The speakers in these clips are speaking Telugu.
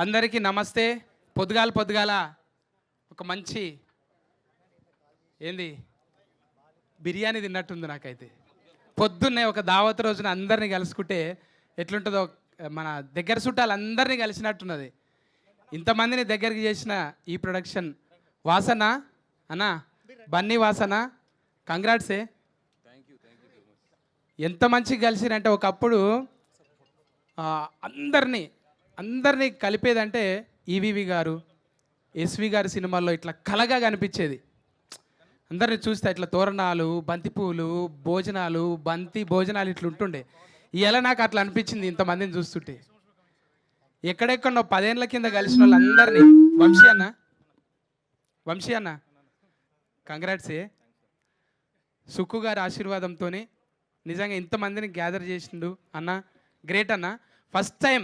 అందరికీ నమస్తే. పొద్దుగాల ఒక మంచి ఏంది బిర్యానీ తిన్నట్టుంది నాకైతే. పొద్దున్నే ఒక దావత్ రోజున అందరినీ కలుసుకుంటే ఎట్లుంటుందో, మన దగ్గర చుట్టాలు అందరినీ కలిసినట్టున్నది. ఇంతమందిని దగ్గరికి చేసిన ఈ ప్రొడక్షన్ వాసన అన్నా, బన్నీ వాసన, కంగ్రాట్సే. ఎంత మంచిగా కలిసిరంటే ఒకప్పుడు అందరినీ కలిపేదంటే ఈవీవి గారు, ఎస్వి గారి సినిమాల్లో ఇట్లా కలగా కనిపించేది. అందరిని చూస్తే ఇట్లా తోరణాలు, బంతిపూలు, భోజనాలు, భోజనాలు ఇట్లా ఉంటుండే. ఇలా నాకు అట్లా అనిపించింది ఇంతమందిని చూస్తుంటే. ఎక్కడెక్కడో 10 ఏళ్ళ కింద కలిసిన వాళ్ళందరినీ, వంశీ అన్న కంగ్రాట్సే. సుక్కు గారి ఆశీర్వాదంతో నిజంగా ఇంతమందిని గ్యాదర్ చేసిండు అన్న, గ్రేట్ అన్న. ఫస్ట్ టైం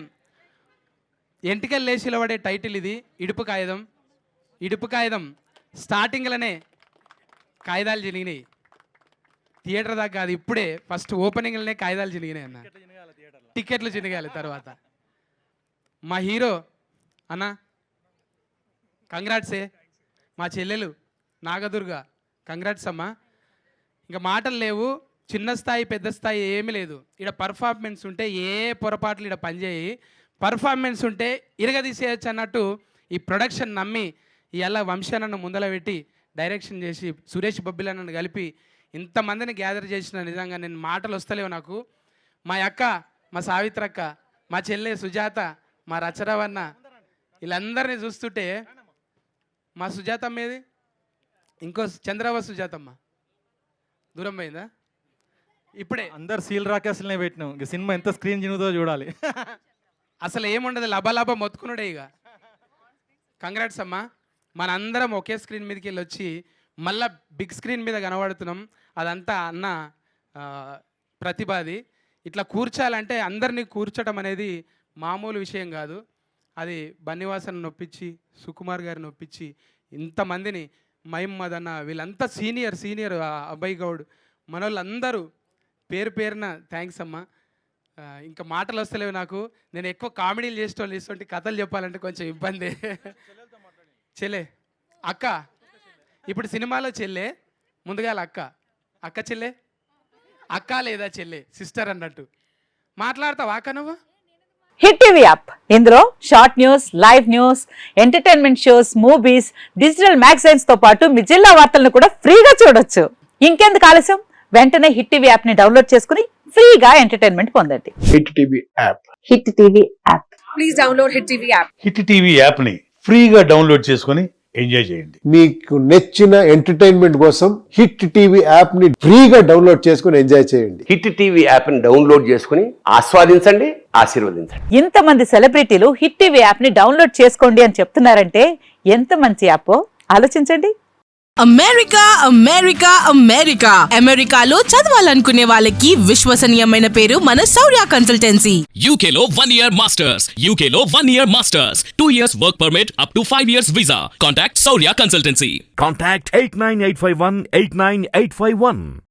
ఎంటికలు లేచిలో పడే టైటిల్ ఇది, ఇడుపు కాగితం. స్టార్టింగ్లోనే కాగితాలు చినిగినాయి, థియేటర్ దాకా కాదు, ఇప్పుడే ఫస్ట్ ఓపెనింగ్లోనే కాగితాలు చినిగినాయి అన్న, టికెట్లు చినిగాలి. తర్వాత మా హీరో అన్న కంగ్రాట్సే. మా చెల్లెలు నాగదుర్గ కంగ్రాట్స్ అమ్మా. ఇంకా మాటలు లేవు, చిన్న స్థాయి పెద్ద స్థాయి ఏమీ లేదు. ఇక్కడ పర్ఫార్మెన్స్ ఉంటే ఏ పొరపాట్లు ఇక్కడ పనిచేయి, పర్ఫార్మెన్స్ ఉంటే ఇరగదీసేయచ్చు అన్నట్టు ఈ ప్రొడక్షన్ నమ్మి ఇవాళ వంశానన్ను ముందల పెట్టి డైరెక్షన్ చేసి సురేష్ బొబ్బిలన్నను కలిపి ఇంతమందిని గ్యాదర్ చేసిన నిజంగా నేను మాటలు వస్తలేవు నాకు. మా అక్క, మా సావిత్రక్క, మా చెల్లె సుజాత, మా రచరవన్న, వీళ్ళందరినీ చూస్తుంటే మా సుజాతమ్మ ఏది, ఇంకో చంద్రవ సుజాతమ్మ దూరం పోయిందా? ఇప్పుడే అందరు సీల్ రాకేసులనే పెట్టినాం. ఇంక సినిమా ఎంత స్క్రీన్ చినుగుతో చూడాలి. అసలు ఏముండదు, లబ మొత్తుకున్నాడే. ఇక కంగ్రాట్స్ అమ్మా. మనందరం ఒకే స్క్రీన్ మీదకి వెళ్ళి వచ్చి మళ్ళీ బిగ్ స్క్రీన్ మీద కనబడుతున్నాం. అదంతా అన్న ప్రతిభది. ఇట్లా కూర్చాలంటే అందరినీ కూర్చోటం అనేది మామూలు విషయం కాదు. అది బన్నివాసన్ నొప్పించి, సుకుమార్ గారిని నొప్పించి, ఇంతమందిని మహిమ్మద్ అన్న, వీళ్ళంతా సీనియర్ అబ్బాయి గౌడ్, మనోళ్ళందరూ పేరున థ్యాంక్స్ అమ్మా. ఇంకా మాటలు వస్తలేవు నాకు. నేను ఎక్కువ కామెడీలు చేసేటోళ్ళు ఇటువంటి కథలు చెప్పాలంటే కొంచెం ఇబ్బంది. చెల్లె అక్క, ఇప్పుడు సినిమాలో చెల్లె, ముందుగా అక్క చెల్లె, అక్క లేదా చెల్లె, సిస్టర్ అన్నట్టు మాట్లాడతావా అక్క నువ్వు? హిట్ టీవీ యాప్, ఇందులో short news, live news, entertainment shows, movies, digital magazines తో పాటు మీ జిల్లా వార్తలను కూడా ఫ్రీగా చూడొచ్చు. ఇంకెందుకు ఆలస్యం, వెంటనే హిట్ టీవీ యాప్ ని డౌన్లోడ్ చేసుకుని ఫ్రీగా ఎంటర్టైన్మెంట్ పొందండి. Hit TV app, hit TV app, please download hit TV app. Hit TV app ని ఫ్రీగా డౌన్లోడ్ చేసుకుని ఎంజాయ్ చేయండి. మీకు నచ్చిన ఎంటర్టైన్మెంట్ కోసం హిట్ టీవీ యాప్ ని ఫ్రీగా డౌన్లోడ్ చేసుకుని ఎంజాయ్ చేయండి. హిట్ టీవీ యాప్ ని డౌన్లోడ్ చేసుకుని ఆస్వాదించండి, ఆశీర్వదించండి. ఇంతమంది సెలబ్రిటీలు హిట్ టీవీ యాప్ ని డౌన్లోడ్ చేసుకోండి అని చెప్తున్నారంటే ఎంత మంచి యాప్ ఆలోచించండి. అమెరికాలో చదవాలనుకునే వాళ్ళకి విశ్వసనీయమైన పేరు మన శౌర్య కన్సల్టెన్సీ. UK లో 1 year masters, UK లో 1 year masters, 2 years work permit up to 5 years visa. Contact Saurya Consultancy. Contact 89851 89851.